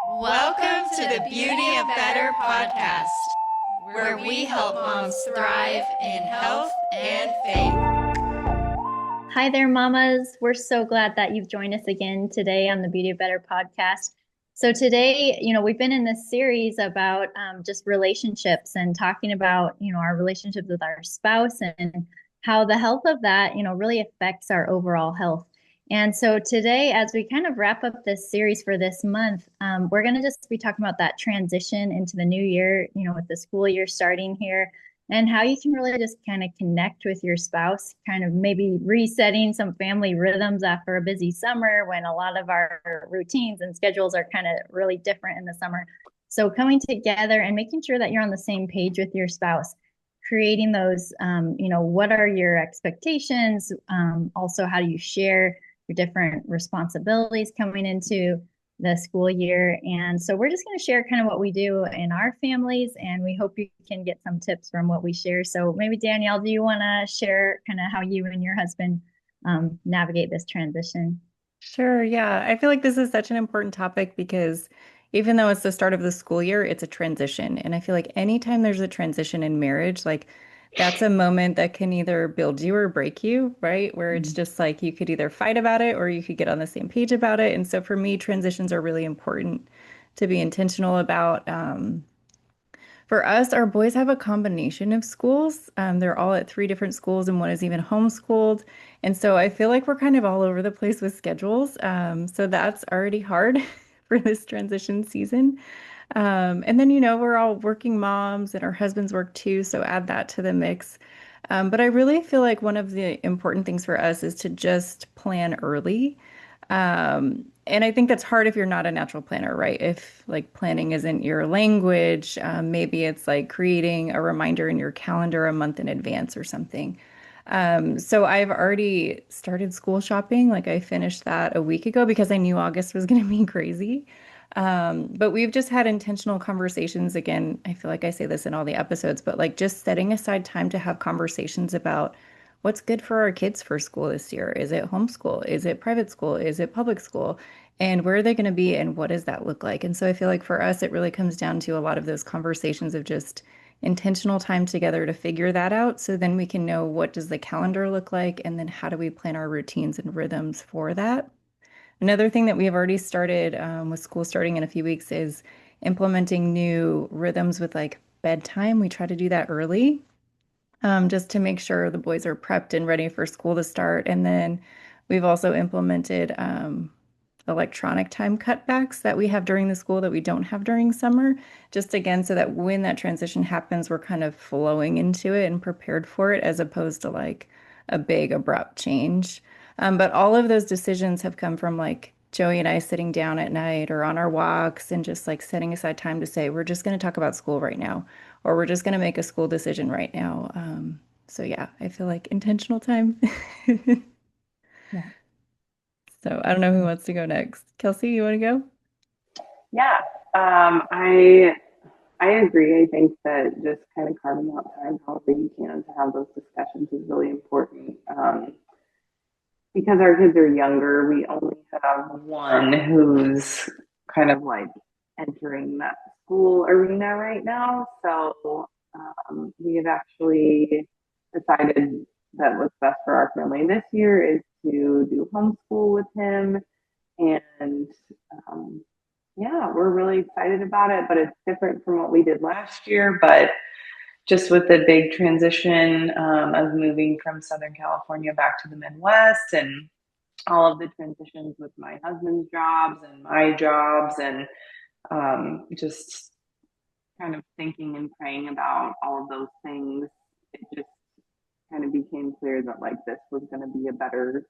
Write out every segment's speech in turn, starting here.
Welcome to the Beauty of Better podcast, where we help moms thrive in health and faith. Hi there, mamas. We're so glad that you've joined us again today on the Beauty of Better podcast. So today, we've been in this series about just relationships and talking about, our relationships with our spouse and how the health of that, really affects our overall health. And so today, as we kind of wrap up this series for this month, we're going to just be talking about that transition into the new year, with the school year starting here and how you can really just kind of connect with your spouse, kind of maybe resetting some family rhythms after a busy summer when a lot of our routines and schedules are kind of really different in the summer. So coming together and making sure that you're on the same page with your spouse, creating those, what are your expectations? Also, how do you share your different responsibilities coming into the school year. And so we're just going to share kind of what we do in our families, and we hope you can get some tips from what we share. So maybe Danielle, do you want to share kind of how you and your husband navigate this transition? Sure, yeah. I feel like this is such an important topic because even though it's the start of the school year, it's a transition. And I feel like anytime there's a transition in marriage, like that's a moment that can either build you or break you, right? Where it's just like you could either fight about it or you could get on the same page about it. And so for me, transitions are really important to be intentional about. For us, our boys have a combination of schools. They're all at three different schools, and one is even homeschooled. And so I feel like we're kind of all over the place with schedules. So that's already hard for this transition season. And then, we're all working moms and our husbands work too. So add that to the mix. But I really feel like one of the important things for us is to just plan early. And I think that's hard if you're not a natural planner, right? If like planning isn't your language, maybe it's like creating a reminder in your calendar a month in advance or something. So I've already started school shopping. Like I finished that a week ago because I knew August was going to be crazy. But we've just had intentional conversations. Again, I feel like I say this in all the episodes, but like just setting aside time to have conversations about what's good for our kids for school this year. Is it homeschool? Is it private school? Is it public school? And where are they going to be and what does that look like? And so I feel like for us, it really comes down to a lot of those conversations of just intentional time together to figure that out. So then we can know what does the calendar look like and then how do we plan our routines and rhythms for that. Another thing that we have already started with school starting in a few weeks is implementing new rhythms with like bedtime. We try to do that early just to make sure the boys are prepped and ready for school to start. And then we've also implemented electronic time cutbacks that we have during the school that we don't have during summer, just again, so that when that transition happens, we're kind of flowing into it and prepared for it as opposed to like a big abrupt change. But all of those decisions have come from like Joey and I sitting down at night or on our walks and just like setting aside time to say, we're just going to talk about school right now, or we're just going to make a school decision right now. So yeah, I feel like intentional time. Yeah. So I don't know who wants to go next. Kelsey, you want to go? Yeah, I agree. I think that just kind of carving out time, however you can, to have those discussions is really important. Because our kids are younger, we only have one who's kind of like entering that school arena right now. So we have actually decided that what's best for our family this year is to do homeschool with him. And um, yeah, we're really excited about it, but it's different from what we did last year. But just with the big transition of moving from Southern California back to the Midwest and all of the transitions with my husband's jobs and my jobs and just kind of thinking and praying about all of those things, it just kind of became clear that like this was going to be a better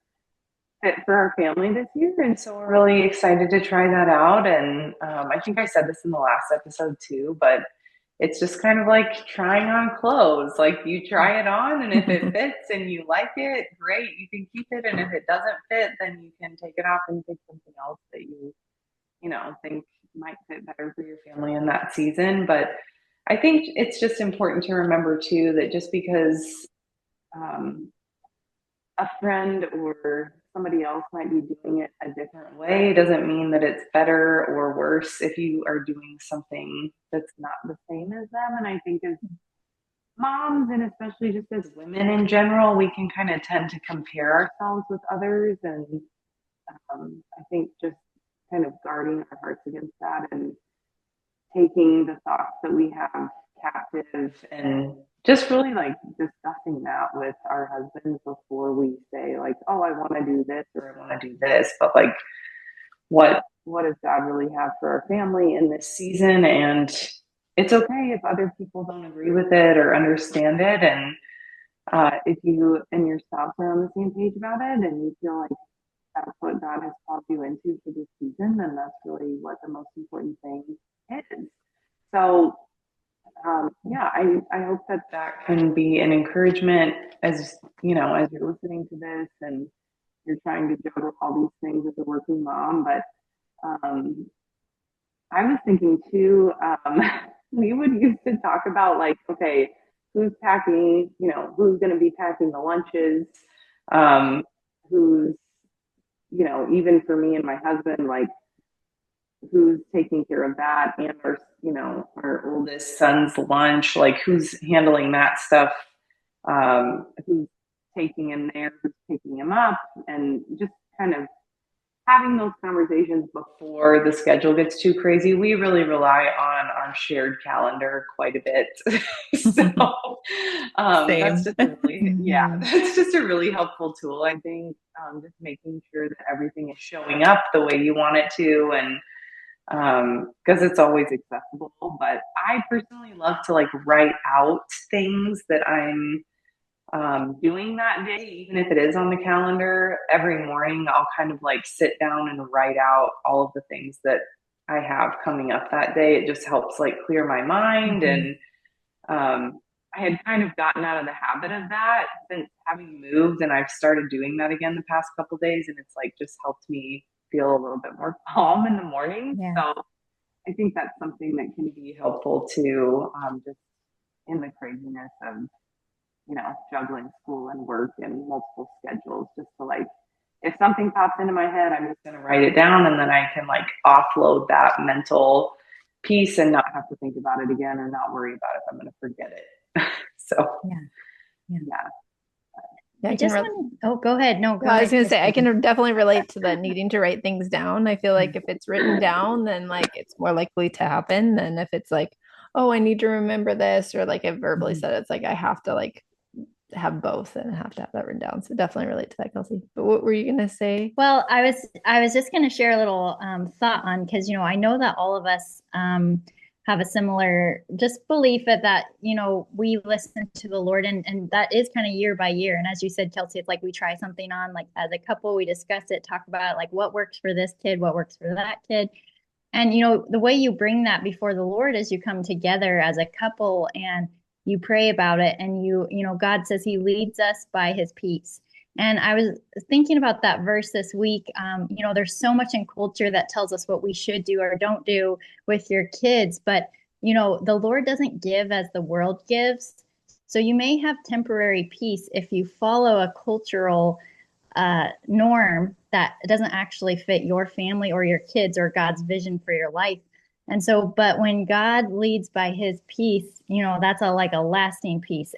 fit for our family this year. And so we're really excited to try that out. And I think I said this in the last episode too, but it's just kind of like trying on clothes. Like you try it on, and if it fits and you like it, great, you can keep it. And if it doesn't fit, then you can take it off and pick something else that you think might fit better for your family in that season. But I think it's just important to remember too that just because um, a friend or somebody else might be doing it a different way doesn't mean that it's better or worse if you are doing something that's not the same as them. And I think as moms, and especially just as women in general, we can kind of tend to compare ourselves with others. And I think just kind of guarding our hearts against that and taking the thoughts that we have captive and just really like discussing that with our husbands before we say like, oh, I want to do this or I want to do this, but like what does God really have for our family in this season? And it's okay if other people don't agree with it or understand it. And if you and your spouse are on the same page about it and you feel like that's what God has called you into for this season, then that's really what the most important thing is. So, yeah, I hope that that can be an encouragement as, you know, as you're listening to this and you're trying to juggle all these things as a working mom. But I was thinking too, we would used to talk about like, okay, who's packing, you know, who's going to be packing the lunches, who's, you know, even for me and my husband, like who's taking care of that and our, you know, our oldest son's lunch, like who's handling that stuff, who's taking him there, who's picking him up, and just kind of having those conversations before the schedule gets too crazy. We really rely on our shared calendar quite a bit. So that's just a really, yeah, that's just a really helpful tool, I think. Just making sure that everything is showing up the way you want it to, and because it's always accessible. But I personally love to like write out things that I'm doing that day, even if it is on the calendar. Every morning I'll kind of like sit down and write out all of the things that I have coming up that day. It just helps like clear my mind. And I had kind of gotten out of the habit of that since having moved, and I've started doing that again the past couple of days, and it's like just helped me feel a little bit more calm in the morning. Yeah. So I think that's something that can be helpful too, just in the craziness of, you know, juggling school and work and multiple schedules, just to like, if something pops into my head, I'm just going to write it down, and then I can like offload that mental piece and not have to think about it again or not worry about if I'm going to forget it. So, yeah. I just want to, go ahead. No, go I ahead. was going to say, I can definitely relate to the needing to write things down. I feel like if it's written down, then like it's more likely to happen than if it's like, oh, I need to remember this, or like I verbally said, it's like I have to like have both and have to have that written down. So definitely relate to that, Kelsey. But what were you going to say? Well, I was just going to share a little thought on, because, you know, I know that all of us have a similar just belief that, you know, we listen to the Lord, and that is kind of year by year. And as you said, Kelsey, it's like we try something on, like as a couple, we discuss it, talk about it, like what works for this kid, what works for that kid. And, you know, the way you bring that before the Lord is you come together as a couple and you pray about it, and you know, God says he leads us by his peace. And I was thinking about that verse this week. You know, there's so much in culture that tells us what we should do or don't do with your kids, but, you know, the Lord doesn't give as the world gives. So you may have temporary peace if you follow a cultural norm that doesn't actually fit your family or your kids or God's vision for your life. And so, but when God leads by his peace, you know, that's like a lasting peace.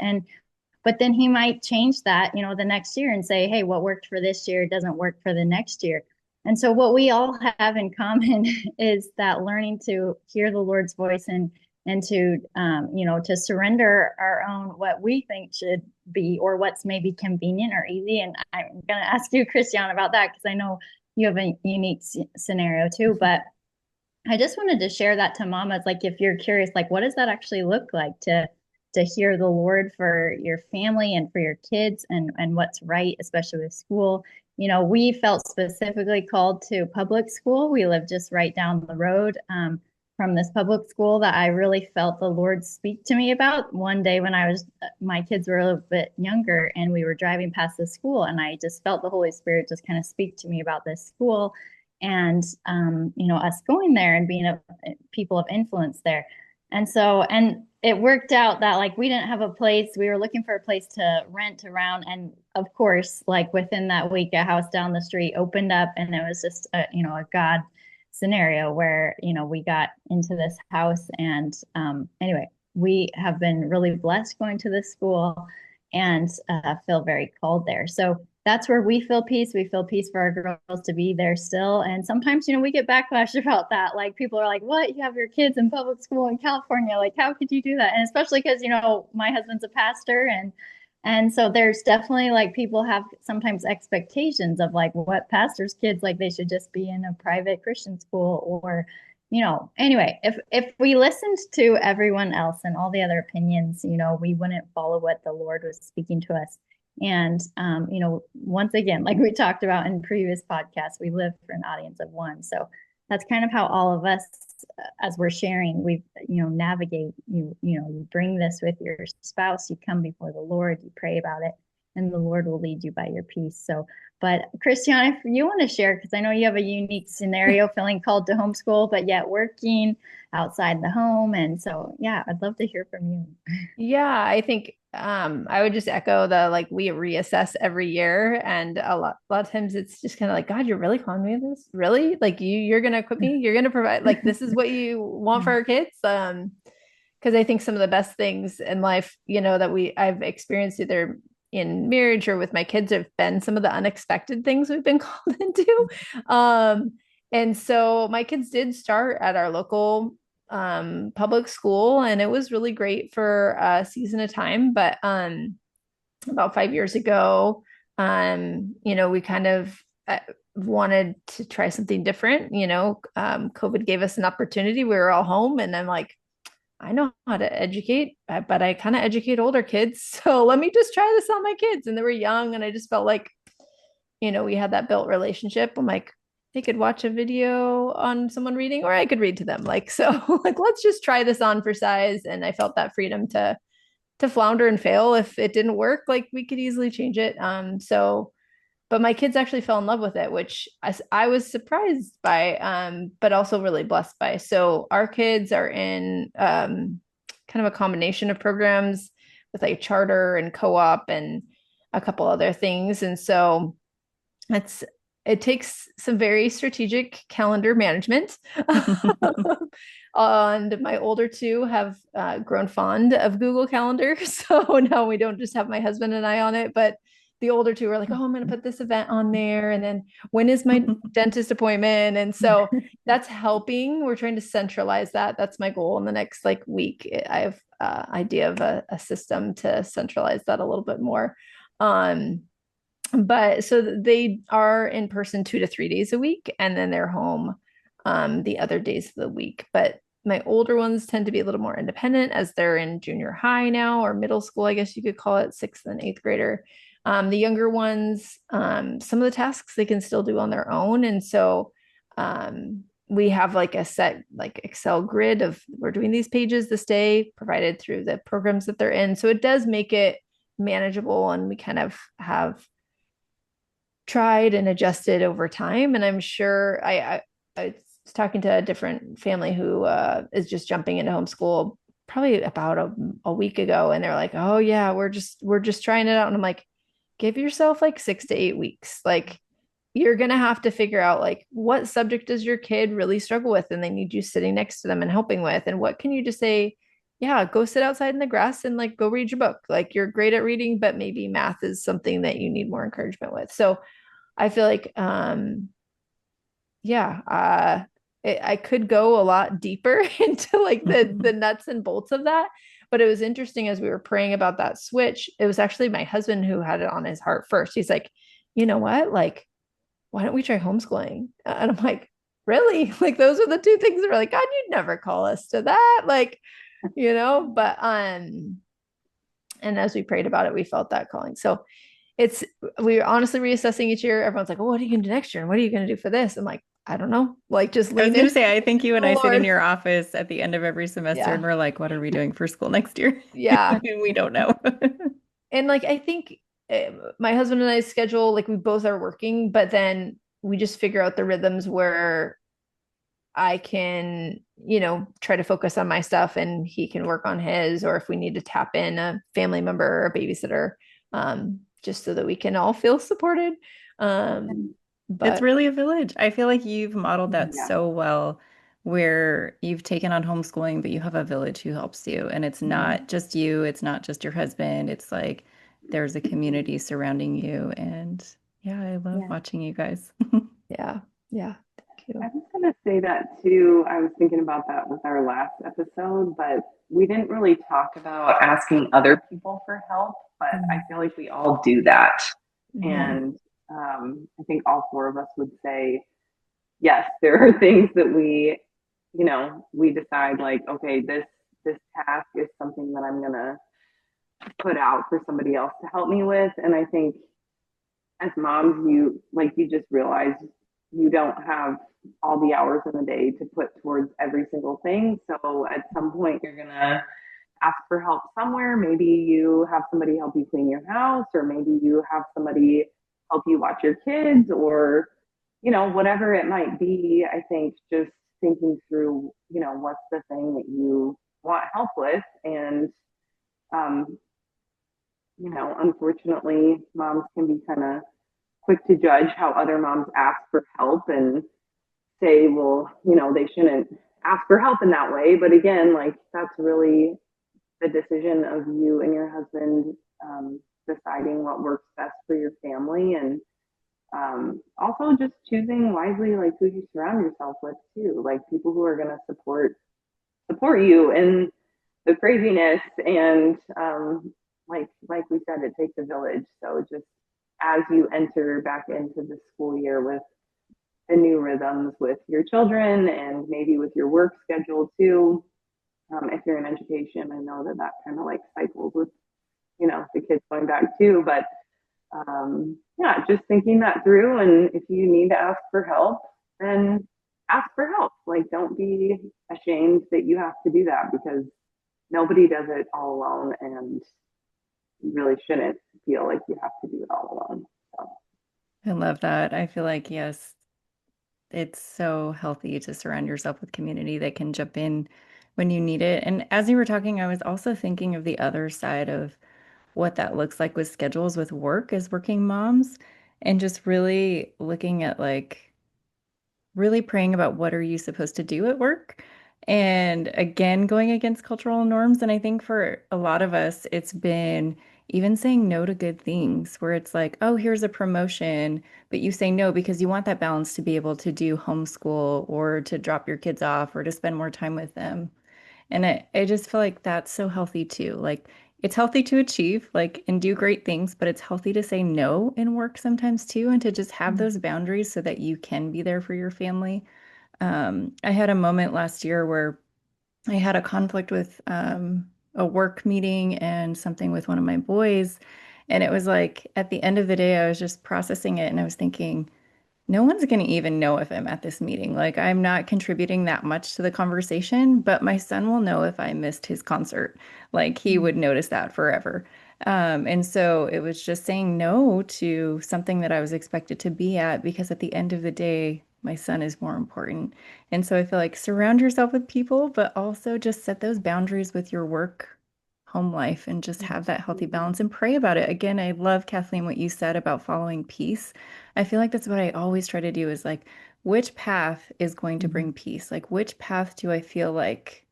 But then he might change that, you know, the next year and say, hey, what worked for this year doesn't work for the next year. And so what we all have in common is that learning to hear the Lord's voice and to, you know, to surrender our own, what we think should be, or what's maybe convenient or easy. And I'm going to ask you, Christian, about that, because I know you have a unique scenario too, but I just wanted to share that to mamas. Like, if you're curious, like, what does that actually look like to hear the Lord for your family and for your kids, and what's right, especially with school. You know, we felt specifically called to public school. We live just right down the road from this public school that I really felt the Lord speak to me about one day when my kids were a little bit younger, and we were driving past the school, and I just felt the Holy Spirit just kind of speak to me about this school. And, you know, us going there and being people of influence there. And so, and it worked out that like we didn't have a place, we were looking for a place to rent around, and of course, like within that week, a house down the street opened up, and it was just a God scenario where we got into this house, and anyway, we have been really blessed going to this school, and feel very called there. So that's where we feel peace. We feel peace for our girls to be there still. And sometimes, we get backlash about that. Like people are like, what? You have your kids in public school in California. Like, how could you do that? And especially because, my husband's a pastor, and so there's definitely like people have sometimes expectations of like what pastors' kids, like they should just be in a private Christian school or, anyway, if we listened to everyone else and all the other opinions, we wouldn't follow what the Lord was speaking to us. And, once again, like we talked about in previous podcasts, we live for an audience of one. So that's kind of how all of us, as we're sharing, we, navigate, you bring this with your spouse, you come before the Lord, you pray about it, and the Lord will lead you by your peace. So, but Christiana, if you want to share, because I know you have a unique scenario feeling called to homeschool, but yet working outside the home. And so, yeah, I'd love to hear from you. Yeah, I think I would just echo the like we reassess every year, and a lot of times it's just kind of like, God, you're really calling me this? Really? Like you're gonna equip me, you're gonna provide, like this is what you want for our kids. Because I think some of the best things in life, that I've experienced either in marriage or with my kids have been some of the unexpected things we've been called into. And so my kids did start at our local public school, and it was really great for a season of time. But about 5 years ago, we kind of wanted to try something different. COVID gave us an opportunity. We were all home, and I'm like, I know how to educate, but I kind of educate older kids. So let me just try this on my kids. And they were young, and I just felt like, we had that built relationship. I'm like, they could watch a video on someone reading, or I could read to them. Like, so like, let's just try this on for size. And I felt that freedom to flounder and fail. If it didn't work, like we could easily change it. But my kids actually fell in love with it, which I was surprised by, but also really blessed by. So our kids are in kind of a combination of programs with like charter and co-op and a couple other things. And so it takes some very strategic calendar management. And my older two have grown fond of Google Calendar. So now we don't just have my husband and I on it, but the older two are like, oh, I'm going to put this event on there. And then when is my dentist appointment? And so that's helping. We're trying to centralize that. That's my goal in the next week. I have idea of a system to centralize that a little bit more. But so they are in person 2 to 3 days a week, and then they're home the other days of the week. But my older ones tend to be a little more independent as they're in junior high now, or middle school, I guess you could call it, 6th and 8th grader. The younger ones, some of the tasks they can still do on their own. And so we have like a set Excel grid of we're doing these pages this day, provided through the programs that they're in. So it does make it manageable, and we kind of have tried and adjusted over time. And I'm sure I was talking to a different family who is just jumping into homeschool probably about a week ago, and they're like, oh yeah, we're just trying it out. And I'm like, give yourself 6 to 8 weeks. Like you're going to have to figure out what subject does your kid really struggle with, and they need you sitting next to them and helping with, and what can you just say, yeah, go sit outside in the grass and go read your book. You're great at reading, but maybe math is something that you need more encouragement with. So I feel like, I could go a lot deeper into the nuts and bolts of that. But it was interesting as we were praying about that switch. It was actually my husband who had it on his heart first. He's like, you know what? Why don't we try homeschooling? And I'm like, really? Those are the two things that were like, God, you'd never call us to that. But, and as we prayed about it, we felt that calling. So we're honestly reassessing each year. Everyone's like, oh, what are you going to do next year? And what are you going to do for this? I'm like, I don't know. Just I was going to say, I think you and I sit in Lord. your office at the end of every semester and we're like, what are we doing for school next year? Yeah. We don't know. And I think my husband and I's schedule, we both are working, but then we just figure out the rhythms where I can, try to focus on my stuff and he can work on his, or if we need to tap in a family member or a babysitter, just so that we can all feel supported. Um, It's but really a village. I feel like you've modeled that Yeah. so well, where you've taken on homeschooling, but you have a village who helps you. And it's not just you, it's not just your husband. It's like there's a community surrounding you. And yeah, I love Yeah. watching you guys. yeah, yeah. Thank I you. was going to say that too. I was thinking about that with our last episode, but we didn't really talk about asking other people for help. But I feel like we all do that. Mhm. And I think all four of us would say, yes, there are things that we decide like, okay, this task is something that I'm going to put out for somebody else to help me with. And I think as moms, you just realize you don't have all the hours in the day to put towards every single thing. So at some point, you're gonna ask for help somewhere. Maybe you have somebody help you clean your house, or maybe you have somebody help you watch your kids, or whatever it might be. I think just thinking through, what's the thing that you want help with, and um, unfortunately, moms can be kind of quick to judge how other moms ask for help and say, well, they shouldn't ask for help in that way. But again, like that's really the decision of you and your husband deciding what works best for your family, and also just choosing wisely, like who you surround yourself with too, like people who are going to support you in the craziness. And like we said, it takes a village. So just as you enter back into the school year with the new rhythms with your children and maybe with your work schedule too, if you're in education, I know that kind of like cycles with the kids going back too. But yeah, just thinking that through. And if you need to ask for help, then ask for help. Like, don't be ashamed that you have to do that, because nobody does it all alone, and you really shouldn't feel like you have to do it all alone. So, I love that. I feel like, yes, it's so healthy to surround yourself with community that can jump in when you need it. And as you were talking, I was also thinking of the other side of what that looks like with schedules with work as working moms, and just really looking at like really praying about what are you supposed to do at work, and again going against cultural norms. And I think for a lot of us it's been even saying no to good things, where it's like, oh, here's a promotion, but you say no because you want that balance to be able to do homeschool or to drop your kids off or to spend more time with them. And I just feel like that's so healthy too. Like it's healthy to achieve, like, and do great things, but it's healthy to say no in work sometimes too, and to just have those boundaries so that you can be there for your family. I had a moment last year where I had a conflict with a work meeting and something with one of my boys. And it was like at the end of the day, I was just processing it and I was thinking, no one's going to even know if I'm at this meeting. Like, I'm not contributing that much to the conversation, but my son will know if I missed his concert. Like, he would notice that forever. And so it was just saying no to something that I was expected to be at, because at the end of the day, my son is more important. And so I feel like surround yourself with people, but also just set those boundaries with your work, home life, and just have that healthy balance and pray about it. Again, I love, Kathleen, what you said about following peace. I feel like that's what I always try to do is like, which path is going to bring peace? Like, which path do I feel like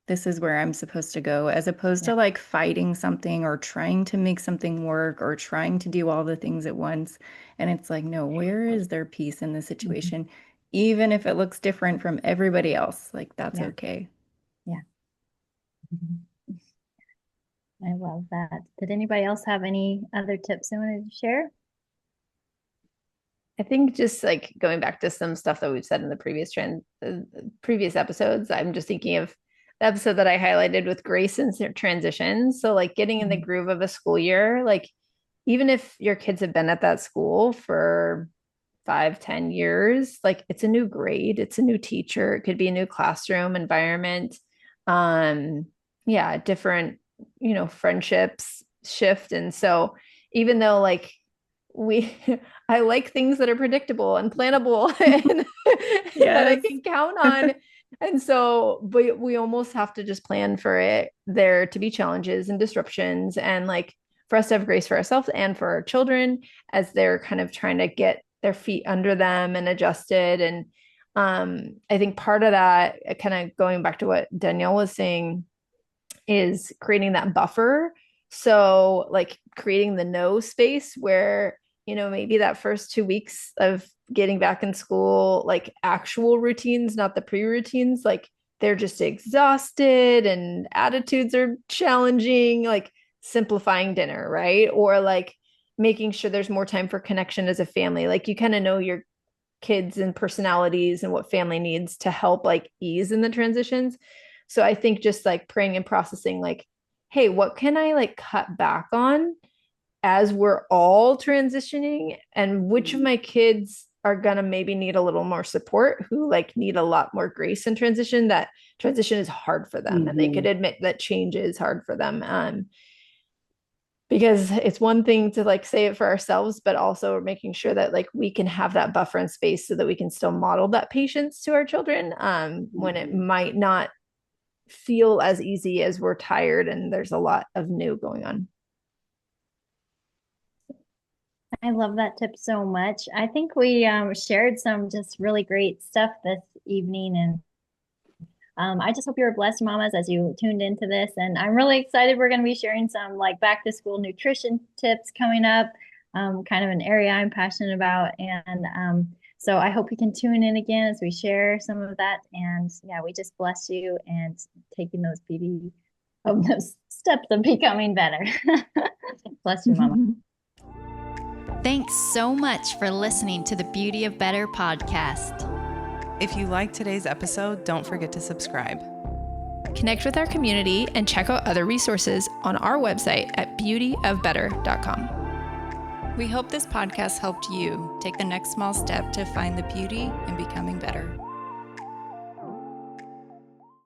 this is where I'm supposed to go, as opposed to like fighting something or trying to make something work or trying to do all the things at once. And it's like, no, where is there peace in this situation? Even if it looks different from everybody else, like that's Yeah. okay. Yeah. I love that. Did anybody else have any other tips they wanted to share? I think just like going back to some stuff that we've said in the previous episodes, I'm just thinking of the episode that I highlighted with grace and transitions. So like getting in the groove of a school year, like even if your kids have been at that school for 5, 10 years, like it's a new grade, it's a new teacher, it could be a new classroom environment. Um, yeah, different, friendships shift. And so even though like we I like things that are predictable and plannable and that I Yes. can count on. And so, but we almost have to just plan for it there to be challenges and disruptions. And like for us to have grace for ourselves and for our children as they're kind of trying to get their feet under them and adjusted. And I think part of that, kind of going back to what Danielle was saying, is creating that buffer. So like creating the no space where, maybe that first 2 weeks of getting back in school, like actual routines, not the pre-routines, like they're just exhausted and attitudes are challenging, like simplifying dinner, right? Or like making sure there's more time for connection as a family. Like you kind of know your kids and personalities and what family needs to help like ease in the transitions. So I think just like praying and processing, like, hey, what can I like cut back on as we're all transitioning, and which of my kids are gonna maybe need a little more support, who like need a lot more grace in transition, that transition is hard for them and they could admit that change is hard for them. Because it's one thing to like say it for ourselves, but also making sure that like we can have that buffer and space so that we can still model that patience to our children when it might not feel as easy as we're tired and there's a lot of new going on. I love that tip so much. I think we shared some just really great stuff this evening, and I just hope you were blessed, mamas, as you tuned into this. And I'm really excited. We're going to be sharing some like back to school nutrition tips coming up, kind of an area I'm passionate about. And so I hope you can tune in again as we share some of that. And yeah, we just bless you and taking those those steps of becoming better. Bless you, mama. Thanks so much for listening to the Beauty of Better podcast. If you liked today's episode, don't forget to subscribe. Connect with our community and check out other resources on our website at beautyofbetter.com. We hope this podcast helped you take the next small step to find the beauty in becoming better.